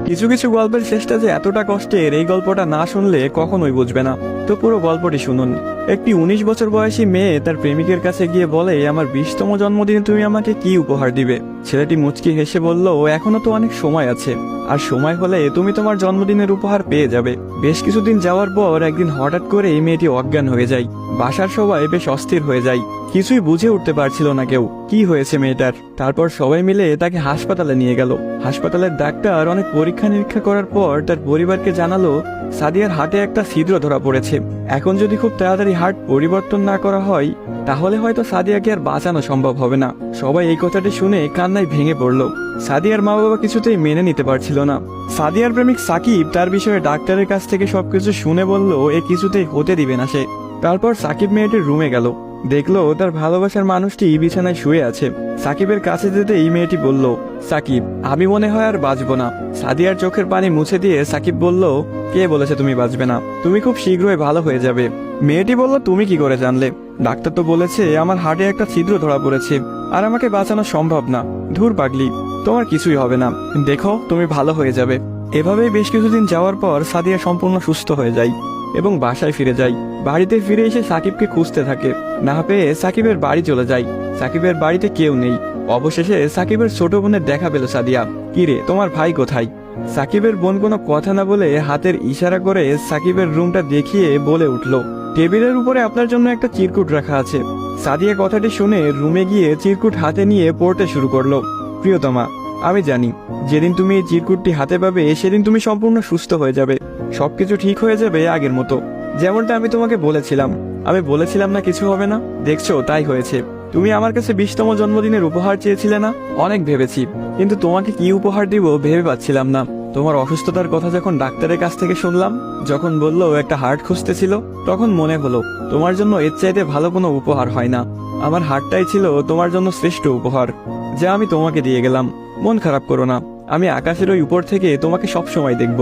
কিছু কিছু গল্পের শেষটা যে এতটা কষ্টের, এই গল্পটা না শুনলে কখনোই বুঝবে না। তো পুরো গল্পটি শুনুন। একটি 19 বছর বয়সী মেয়ে তার প্রেমিকের কাছে গিয়ে বলে, আমার 20তম জন্মদিনে তুমি আমাকে কি উপহার দিবে? ছেলেটি মুচকি হেসে বলল, এখনো তো অনেক সময় আছে, আর সময় হলে তুমি তোমার জন্মদিনের উপহার পেয়ে যাবে। বেশ কিছুদিন যাওয়ার পর একদিন হঠাৎ করে এই মেয়েটি অজ্ঞান হয়ে যায়। বাসার সবাই বেশ অস্থির হয়ে যায়, কিছুই বুঝে উঠতে পারছিল না কেউ কি হয়েছে মেয়েটার। তারপর সবাই মিলে তাকে হাসপাতালে নিয়ে গেল। হাসপাতালের ডাক্তার অনেক পরীক্ষা নিরীক্ষা করার পর তার পরিবারকে জানালো, সাদিয়ার হার্টে একটা ছিদ্র ধরা পড়েছে। এখন যদি খুব তাড়াতাড়ি হার্ট পরিবর্তন না করা হয়, তাহলে হয়তো সাদিয়াকে আর বাঁচানো সম্ভব হবে না। সবাই এই কথাটি শুনে কান্নায় ভেঙে পড়ল। সাদিয়ার মা বাবা কিছুতেই মেনে নিতে পারছিল না। সাদিয়ার প্রেমিক সাকিব তার বিষয়ে ডাক্তারের কাছ থেকে সবকিছু শুনে বলল, এ কিছুতেই হতে দিবে না সে। তারপর সাকিব মেয়েটির রুমে গেল, দেখলো তার ভালোবাসার মানুষটি বিছানায় শুয়ে আছে। সাকিবের কাছে যেতে এই মেয়েটি বলল, সাকিব, আমি মনে হয় আর বাঁচবো না। সাদিয়ার চোখের পানি মুছে দিয়ে সাকিব বলল, কে বলেছে তুমি বাঁচবে না? তুমি খুব শীঘ্রই ভালো হয়ে যাবে। মেয়েটি বলল, তুমি কি করে জানলে? ডাক্তার তো বলেছে আমার হার্টে একটা ছিদ্র ধরা পড়েছে, আর আমাকে বাঁচানো সম্ভব না। ধুর পাগলি, তোমার কিছুই হবে না, দেখো তুমি ভালো হয়ে যাবে। এভাবেই বেশ কিছুদিন যাওয়ার পর সাদিয়া সম্পূর্ণ সুস্থ হয়ে যায় এবং বাসায় ফিরে যায়। বাড়িতে ফিরে এসে সাকিবকে খুঁজতে থাকে, না পেয়ে সাকিবের বাড়ি চলে যায়। সাকিবের বাড়িতে কেউ নেই। অবশেষে সাকিবের ছোট বোনের দেখা পেল সাদিয়া। কিরে, তোমার ভাই কোথায়? সাকিবের বোন কোনো কথা না বলে হাতের ইশারা করে সাকিবের রুমটা দেখিয়ে বলে উঠল, টেবিলের উপরে আপনার জন্য একটা চিরকুট রাখা আছে। সাদিয়া কথাটি শুনে রুমে গিয়ে চিরকুট হাতে নিয়ে পড়তে শুরু করলো। প্রিয়তমা, আমি জানি যেদিন তুমি এই চিরকুটটি হাতে পাবে সেদিন তুমি সম্পূর্ণ সুস্থ হয়ে যাবে, সবকিছু ঠিক হয়ে যাবে আগের মতো, যেমনটা আমি তোমাকে বলেছিলাম। আমি বলেছিলাম না কিছু হবে না, দেখছো তাই হয়েছে। তুমি আমার কাছে 20তম জন্মদিনের উপহার চেয়েছিলে না? অনেক ভেবেছি, কিন্তু তোমাকে কি উপহার দিব ভেবে পাচ্ছিলাম না। তোমার অসুস্থতার কথা যখন ডাক্তারের কাছ থেকে শুনলাম, যখন বললো একটা হার্ট খুঁজতেছিল, তখন মনে হলো তোমার জন্য এর চাইতে ভালো কোনো উপহার হয় না। আমার হার্টটাই ছিল তোমার জন্য শ্রেষ্ঠ উপহার, যা আমি তোমাকে দিয়ে গেলাম। মন খারাপ করো না, আমি আকাশের ওই উপর থেকে তোমাকে সব সময় দেখব।